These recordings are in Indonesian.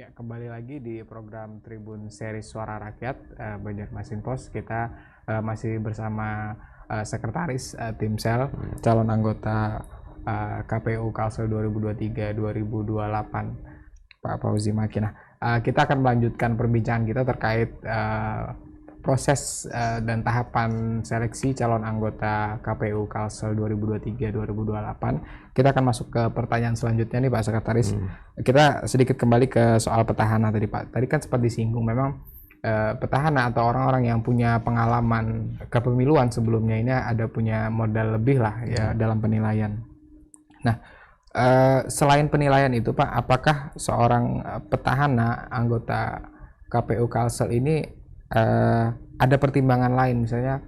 Ya, kembali lagi di program Tribun Seri Suara Rakyat Banjarmasin Post. Kita masih bersama Sekretaris Timsel, calon anggota KPU Kalsel 2023-2028, Pak Fauzi Maki. Nah, kita akan melanjutkan perbincangan kita terkait proses dan tahapan seleksi calon anggota KPU Kalsel 2023-2028. Kita akan masuk ke pertanyaan selanjutnya nih Pak Sekretaris. Kita sedikit kembali ke soal petahana tadi Pak. Tadi kan sempat disinggung memang petahana atau orang-orang yang punya pengalaman kepemiluan sebelumnya ini ada punya modal lebih lah ya dalam penilaian. Nah, selain penilaian itu Pak, apakah seorang petahana anggota KPU Kalsel ini ada pertimbangan lain, misalnya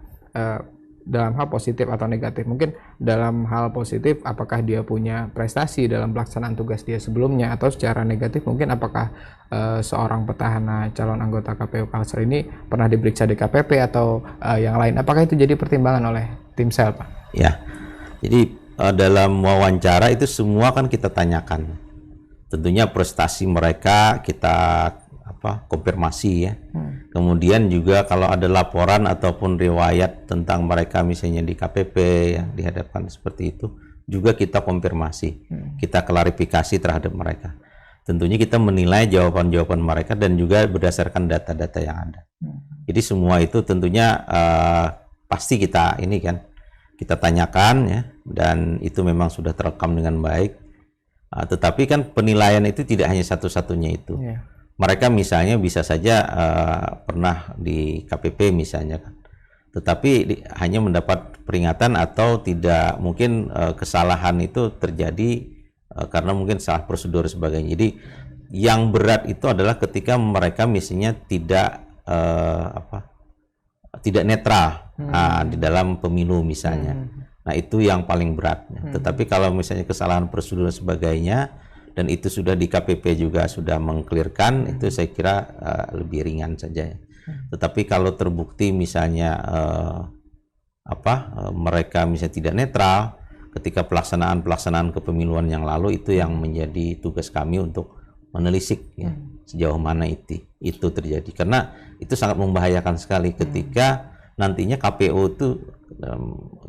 dalam hal positif atau negatif? Mungkin dalam hal positif, apakah dia punya prestasi dalam pelaksanaan tugas dia sebelumnya, atau secara negatif mungkin apakah seorang petahana calon anggota KPU Kalsel ini pernah diperiksa DKPP atau yang lain? Apakah itu jadi pertimbangan oleh Timsel Pak? Ya, jadi dalam wawancara itu semua kan kita tanyakan. Tentunya prestasi mereka kita konfirmasi ya. Kemudian juga kalau ada laporan ataupun riwayat tentang mereka misalnya di KPP yang dihadapkan seperti itu juga kita konfirmasi. Kita klarifikasi terhadap mereka. Tentunya kita menilai jawaban-jawaban mereka dan juga berdasarkan data-data yang ada. Jadi semua itu tentunya pasti kita ini kan kita tanyakan ya, dan itu memang sudah terekam dengan baik. Tetapi kan penilaian itu tidak hanya satu-satunya itu. Mereka misalnya bisa saja pernah di KPP misalnya kan, tetapi hanya mendapat peringatan atau tidak, mungkin kesalahan itu terjadi karena mungkin salah prosedur sebagainya. Jadi yang berat itu adalah ketika mereka misalnya tidak tidak netral di dalam pemilu misalnya. Nah itu yang paling berat. Tetapi kalau misalnya kesalahan prosedur dan sebagainya, dan itu sudah di KPP juga sudah mengklirkan, itu saya kira lebih ringan saja. Tetapi kalau terbukti misalnya mereka misalnya tidak netral ketika pelaksanaan kepemiluan yang lalu, itu yang menjadi tugas kami untuk menelisik ya, sejauh mana itu terjadi, karena itu sangat membahayakan sekali ketika nantinya KPU itu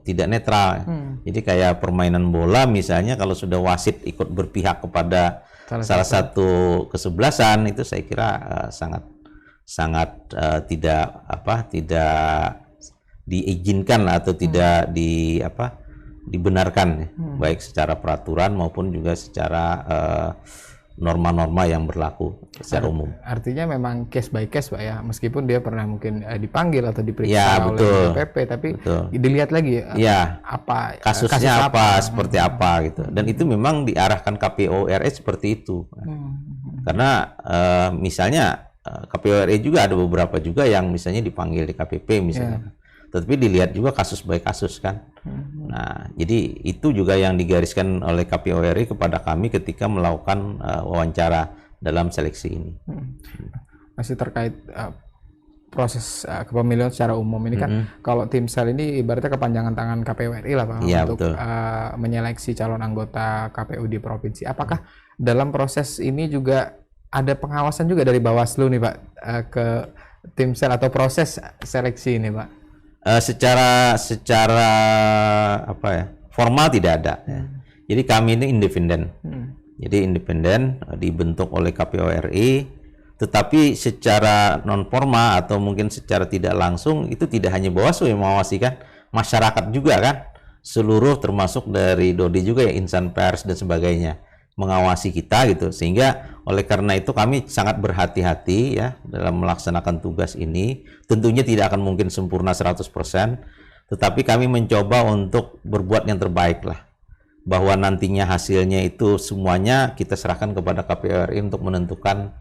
tidak netral. Jadi kayak permainan bola misalnya, kalau sudah wasit ikut berpihak kepada salah satu kesebelasan, itu saya kira sangat tidak diizinkan atau tidak dibenarkan ya, baik secara peraturan maupun juga secara norma-norma yang berlaku secara umum. Artinya memang case by case Pak ya, meskipun dia pernah mungkin dipanggil atau diperiksa oleh DKPP, tapi dilihat lagi apa kasusnya seperti apa gitu. Dan itu memang diarahkan KPU RI seperti itu. Karena misalnya KPU RI juga ada beberapa juga yang misalnya dipanggil di KPP misalnya. Tetapi dilihat juga kasus by kasus kan. Nah, jadi itu juga yang digariskan oleh KPU RI kepada kami ketika melakukan wawancara dalam seleksi ini. Masih terkait proses kepemiluan secara umum ini kan, kalau Timsel ini ibaratnya kepanjangan tangan KPU RI lah Pak, untuk menyeleksi calon anggota KPU di provinsi. Apakah dalam proses ini juga ada pengawasan juga dari Bawaslu nih Pak ke Timsel atau proses seleksi ini Pak? Secara formal tidak ada. Jadi kami ini independen. Jadi independen, dibentuk oleh KPU RI, tetapi secara non formal atau mungkin secara tidak langsung itu tidak hanya Bawaslu yang mengawasi kan, masyarakat juga kan, seluruh termasuk dari Dodi juga ya, insan pers dan sebagainya mengawasi kita gitu. Sehingga oleh karena itu kami sangat berhati-hati ya dalam melaksanakan tugas ini. Tentunya tidak akan mungkin sempurna 100%, tetapi kami mencoba untuk berbuat yang terbaik lah, bahwa nantinya hasilnya itu semuanya kita serahkan kepada KPU RI untuk menentukan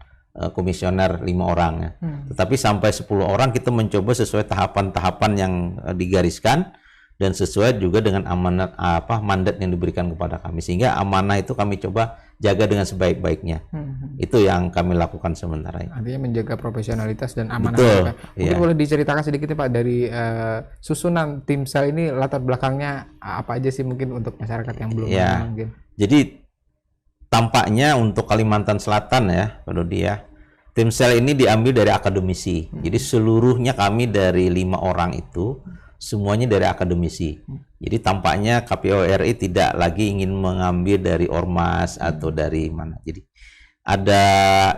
komisioner 5 orang ya. Tetapi sampai 10 orang kita mencoba sesuai tahapan-tahapan yang digariskan dan sesuai juga dengan amanat mandat yang diberikan kepada kami, sehingga amanah itu kami coba jaga dengan sebaik-baiknya. Itu yang kami lakukan sementara ini. Artinya menjaga profesionalitas dan amanah. Mungkin boleh diceritakan sedikit Pak dari susunan Timsel ini, latar belakangnya apa aja sih mungkin untuk masyarakat yang belum mungkin. Jadi tampaknya untuk Kalimantan Selatan ya, Pak Dodi ya, tim sel ini diambil dari akademisi. Jadi seluruhnya kami dari 5 orang itu semuanya dari akademisi. Jadi tampaknya KPU RI tidak lagi ingin mengambil dari ormas atau dari mana. Jadi ada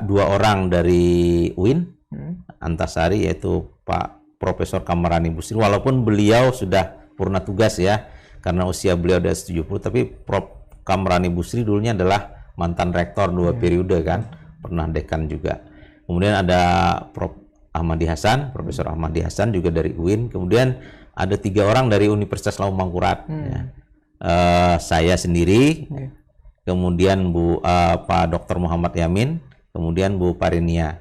2 orang dari UIN Antasari, yaitu Pak Profesor Kammarani Busri, walaupun beliau sudah purna tugas ya karena usia beliau udah 70, tapi Prof Kammarani Busri dulunya adalah mantan rektor 2 periode kan, pernah dekan juga. Kemudian ada Prof Ahmadi Hasan, Profesor Ahmadi Hasan juga dari UIN. Kemudian ada 3 orang dari Universitas Lampung Mangkurat. Ya. Saya sendiri, kemudian Pak Dr. Muhammad Yamin, kemudian Bu Parinia.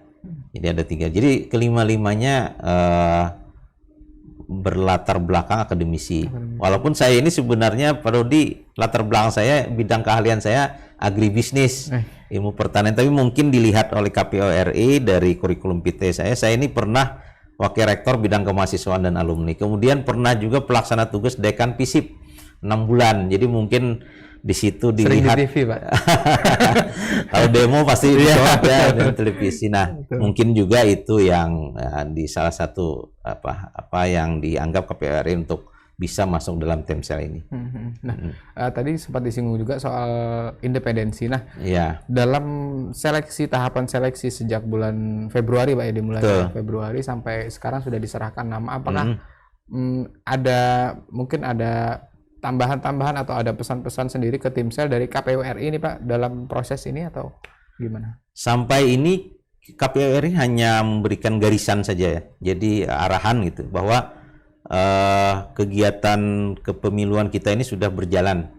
Jadi ada 3. Jadi kelima-limanya berlatar belakang akademisi. Walaupun saya ini sebenarnya Pak Dodi, latar belakang saya, bidang keahlian saya agribisnis, ilmu pertanian, tapi mungkin dilihat oleh KPU RI dari kurikulum PT saya ini pernah wakil rektor bidang kemahasiswaan dan alumni, kemudian pernah juga pelaksana tugas dekan FISIP 6 bulan. Jadi mungkin di situ dilihat. Sering di TV, Pak. Kalau demo pasti disorot ya di televisi. Nah, mungkin juga itu yang di salah satu apa yang dianggap KPU RI untuk bisa masuk dalam tim sel ini. Nah, tadi sempat disinggung juga soal independensi. Nah, ya, dalam tahapan seleksi sejak bulan Februari, Pak, ya, dimulai Februari sampai sekarang sudah diserahkan nama. Apakah mungkin ada tambahan-tambahan atau ada pesan-pesan sendiri ke tim sel dari KPU RI ini, Pak, dalam proses ini atau gimana? Sampai ini KPU RI hanya memberikan garisan saja ya. Jadi arahan gitu bahwa kegiatan kepemiluan kita ini sudah berjalan,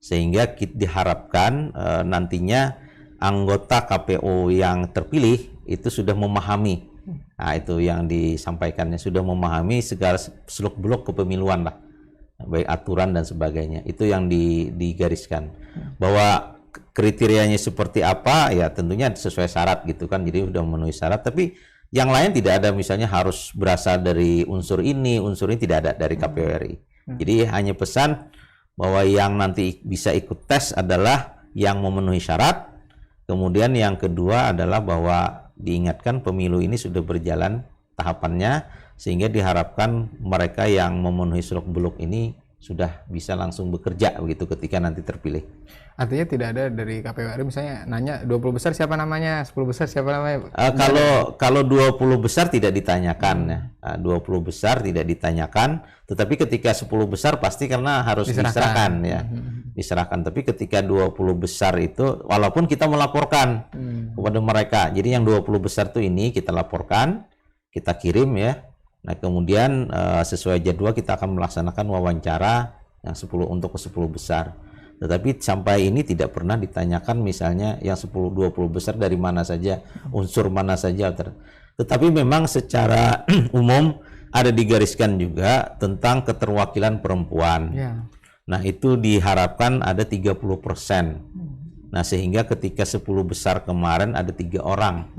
sehingga diharapkan nantinya anggota KPU yang terpilih itu sudah memahami. Nah, itu yang disampaikannya, sudah memahami segala seluk-beluk kepemiluan lah, baik aturan dan sebagainya. Itu yang digariskan. Bahwa kriterianya seperti apa ya tentunya sesuai syarat gitu kan, jadi sudah memenuhi syarat. Tapi yang lain tidak ada, misalnya harus berasal dari unsur ini tidak ada dari KPU RI. Jadi hanya pesan bahwa yang nanti bisa ikut tes adalah yang memenuhi syarat. Kemudian yang kedua adalah bahwa diingatkan pemilu ini sudah berjalan tahapannya, sehingga diharapkan mereka yang memenuhi seluk-beluk ini sudah bisa langsung bekerja begitu ketika nanti terpilih. Artinya tidak ada dari KPU RI misalnya nanya 20 besar siapa namanya, 10 besar siapa namanya? Kalau 20 besar tidak ditanyakan ya. 20 besar tidak ditanyakan, tetapi ketika 10 besar pasti karena harus diserahkan ya. Diserahkan. Tapi ketika 20 besar itu walaupun kita melaporkan kepada mereka. Jadi yang 20 besar itu ini kita laporkan, kita kirim ya. Nah, kemudian sesuai jadwal kita akan melaksanakan wawancara yang 10 untuk ke 10 besar. Tetapi sampai ini tidak pernah ditanyakan misalnya yang 10-20 besar dari mana saja, unsur mana saja. Tetapi memang secara umum ada digariskan juga tentang keterwakilan perempuan. Ya. Nah, itu diharapkan ada 30%. Nah, sehingga ketika 10 besar kemarin ada 3 orang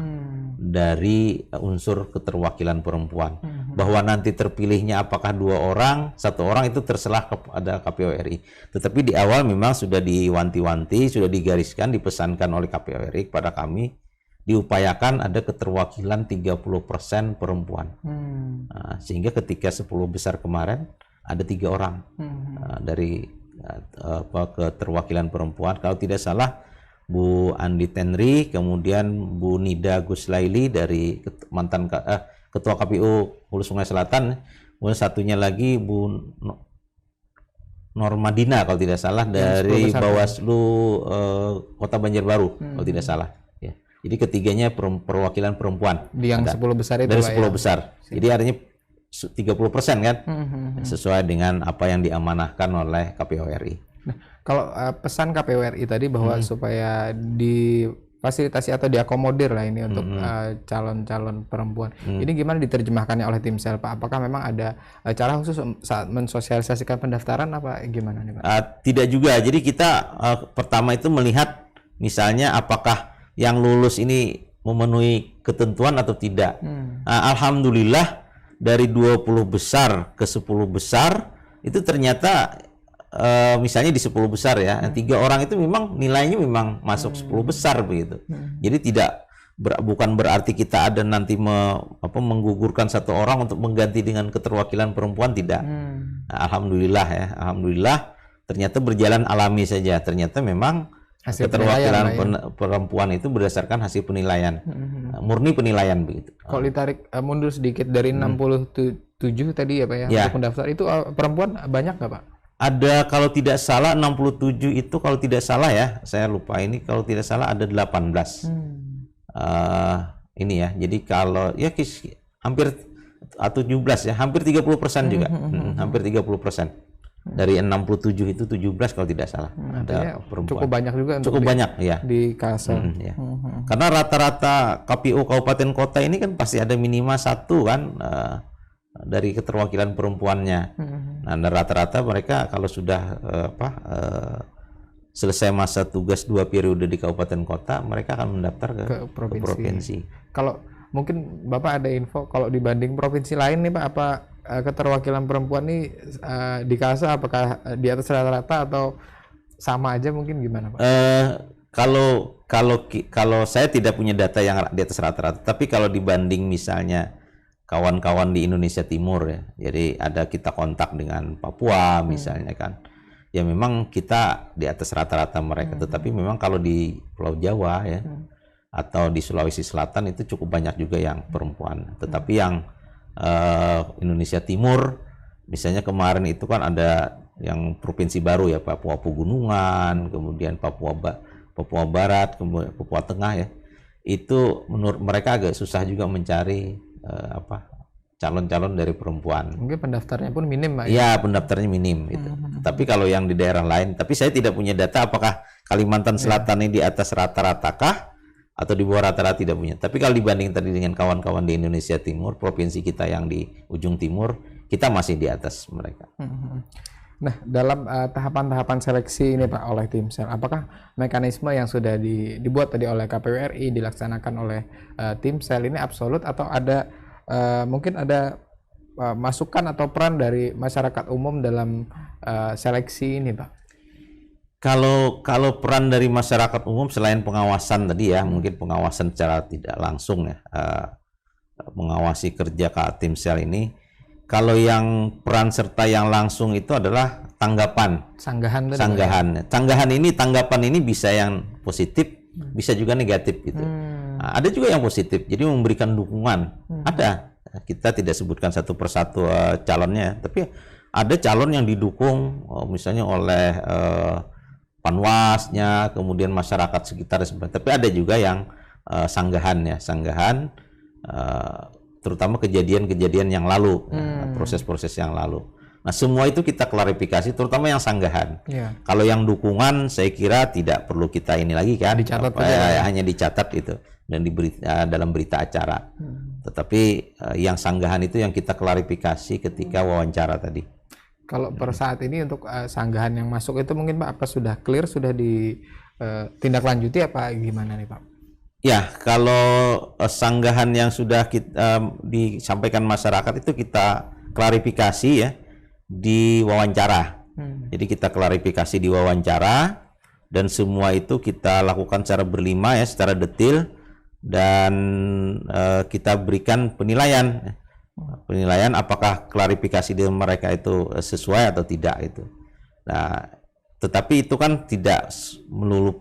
dari unsur keterwakilan perempuan. Bahwa nanti terpilihnya apakah 2 orang, 1 orang itu terserah kepada KPU RI. Tetapi di awal memang sudah diwanti-wanti, sudah digariskan, dipesankan oleh KPU RI kepada kami, diupayakan ada keterwakilan 30% perempuan. Nah, sehingga ketika 10 besar kemarin ada 3 orang dari keterwakilan perempuan. Kalau tidak salah Bu Andi Tenri, kemudian Bu Nida Guslaili dari mantan Ketua KPU Hulu Sungai Selatan, kemudian satunya lagi Bu Normadina kalau tidak salah dari Bawaslu Kota Banjarbaru kalau tidak salah. Ya. Jadi ketiganya perwakilan perempuan. Yang 10 besar itu dari 10 besar. Jadi artinya 30% kan, sesuai dengan apa yang diamanahkan oleh KPU RI. Nah, kalau pesan KPU RI tadi bahwa supaya difasilitasi atau diakomodir lah ini untuk calon-calon perempuan. Ini gimana diterjemahkannya oleh tim sel, Pak? Apakah memang ada cara khusus saat mensosialisasikan pendaftaran apa gimana nih, Pak? Tidak juga. Jadi kita pertama itu melihat misalnya apakah yang lulus ini memenuhi ketentuan atau tidak. Alhamdulillah dari 20 besar ke 10 besar itu ternyata misalnya di 10 besar ya, 3 orang itu memang nilainya memang masuk 10 besar begitu. Jadi tidak bukan berarti kita ada nanti menggugurkan satu orang untuk mengganti dengan keterwakilan perempuan, tidak. Nah, alhamdulillah ya, alhamdulillah ternyata berjalan alami saja. Ternyata memang Hasil keterwakilan penilaian, perempuan itu berdasarkan hasil penilaian, murni penilaian begitu. Kalau ditarik mundur sedikit dari 67 tadi ya Pak ya, Ya. untuk pendaftar itu perempuan banyak nggak Pak? Ada kalau tidak salah 67 itu, kalau tidak salah ya, saya lupa ini, kalau tidak salah ada 18. Ini ya, jadi kalau ya hampir 17 ya, hampir 30% juga. Hampir 30%. Dari 67 itu 17 kalau tidak salah. Ada perempuan. Cukup banyak juga untuk Cukup banyak ya. di Kalsel. Ya. Karena rata-rata KPU kabupaten kota ini kan pasti ada minimal satu kan dari keterwakilan perempuannya. Nah, rata-rata mereka kalau sudah selesai masa tugas 2 periode di kabupaten kota, mereka akan mendaftar ke provinsi. Kalau mungkin Bapak ada info kalau dibanding provinsi lain nih Pak, apa keterwakilan perempuan nih di Kalsel apakah di atas rata-rata atau sama aja, mungkin gimana Pak? Kalau saya tidak punya data yang di atas rata-rata, tapi kalau dibanding misalnya kawan-kawan di Indonesia Timur ya, jadi ada kita kontak dengan Papua misalnya kan, ya memang kita di atas rata-rata mereka. Tetapi memang kalau di Pulau Jawa ya atau di Sulawesi Selatan itu cukup banyak juga yang perempuan. Tetapi yang Indonesia Timur misalnya kemarin itu kan ada yang provinsi baru ya, Papua Pegunungan, kemudian Papua Barat, kemudian Papua Tengah ya, itu menurut mereka agak susah juga mencari calon-calon dari perempuan. Mungkin pendaftarnya pun minim Pak. Iya, pendaftarnya minim itu. Tapi kalau yang di daerah lain, tapi saya tidak punya data apakah Kalimantan Selatan ini di atas rata-rata kah atau di bawah rata-rata, tidak punya. Tapi kalau dibanding tadi dengan kawan-kawan di Indonesia Timur, provinsi kita yang di ujung timur, kita masih di atas mereka. Nah, dalam tahapan-tahapan seleksi ini Pak oleh Timsel, apakah mekanisme yang sudah dibuat tadi oleh KPU RI dilaksanakan oleh Timsel ini absolut, atau ada mungkin ada masukan atau peran dari masyarakat umum dalam seleksi ini Pak? Kalau peran dari masyarakat umum selain pengawasan tadi ya, mungkin pengawasan secara tidak langsung ya, mengawasi kerja Timsel ini. Kalau yang peran serta yang langsung itu adalah tanggapan, Sanggahan tadi. Sanggahan ini, tanggapan ini bisa yang positif, bisa juga negatif gitu. Nah, ada juga yang positif, jadi memberikan dukungan. Ada, kita tidak sebutkan satu persatu calonnya, tapi ada calon yang didukung misalnya oleh panwasnya, kemudian masyarakat sekitar dan sebagainya. Tapi ada juga yang sanggahan, terutama kejadian-kejadian yang lalu, proses-proses yang lalu. Nah, semua itu kita klarifikasi, terutama yang sanggahan. Kalau yang dukungan, saya kira tidak perlu kita ini lagi kan, dicatat hanya dicatat itu dan dalam berita acara. Tetapi yang sanggahan itu yang kita klarifikasi ketika wawancara tadi. Kalau per saat ini untuk sanggahan yang masuk itu mungkin Pak, apa sudah clear, sudah ditindaklanjuti apa gimana nih Pak? Ya, kalau sanggahan yang sudah disampaikan masyarakat itu kita klarifikasi ya di wawancara. Jadi kita klarifikasi di wawancara dan semua itu kita lakukan secara berlima ya, secara detail, dan kita berikan penilaian apakah klarifikasi dari mereka itu sesuai atau tidak itu. Nah, tetapi itu kan tidak melulu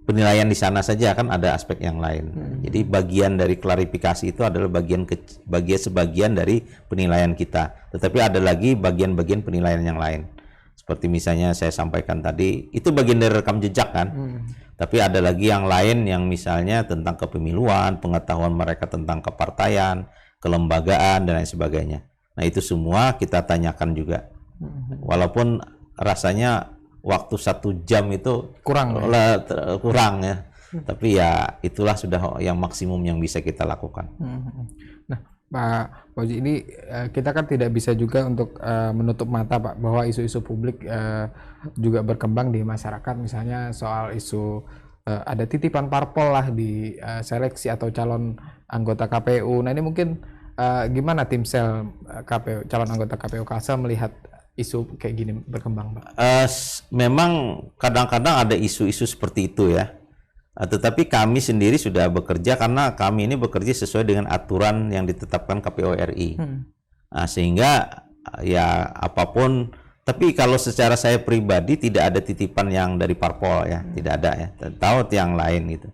penilaian di sana saja, kan ada aspek yang lain. Jadi bagian dari klarifikasi itu adalah sebagian dari penilaian kita. Tetapi ada lagi bagian-bagian penilaian yang lain. Seperti misalnya saya sampaikan tadi, itu bagian dari rekam jejak kan. Tapi ada lagi yang lain yang misalnya tentang kepemiluan, pengetahuan mereka tentang kepartaian, kelembagaan dan lain sebagainya. Nah, itu semua kita tanyakan juga. Walaupun rasanya waktu 1 jam itu kurang ya. Tapi ya itulah sudah yang maksimum yang bisa kita lakukan. Nah, Pak Fauzi, ini kita kan tidak bisa juga untuk menutup mata Pak bahwa isu-isu publik juga berkembang di masyarakat, misalnya soal isu ada titipan parpol lah di seleksi atau calon anggota KPU. Nah, ini mungkin Gimana tim sel KPU, calon anggota KPU Kalsel melihat isu kayak gini berkembang, Pak? Memang kadang-kadang ada isu-isu seperti itu ya. Tetapi kami sendiri sudah bekerja karena kami ini bekerja sesuai dengan aturan yang ditetapkan KPU RI. Sehingga ya apapun, tapi kalau secara saya pribadi tidak ada titipan yang dari parpol ya, tidak ada ya. Tahu yang lain gitu.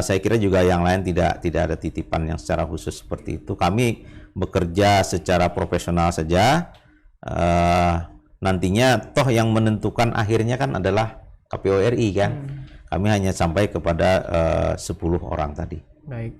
Saya kira juga yang lain tidak ada titipan yang secara khusus seperti itu. Kami bekerja secara profesional saja. Nantinya toh yang menentukan akhirnya kan adalah KPU RI kan. Kami hanya sampai kepada 10 orang tadi. Baik.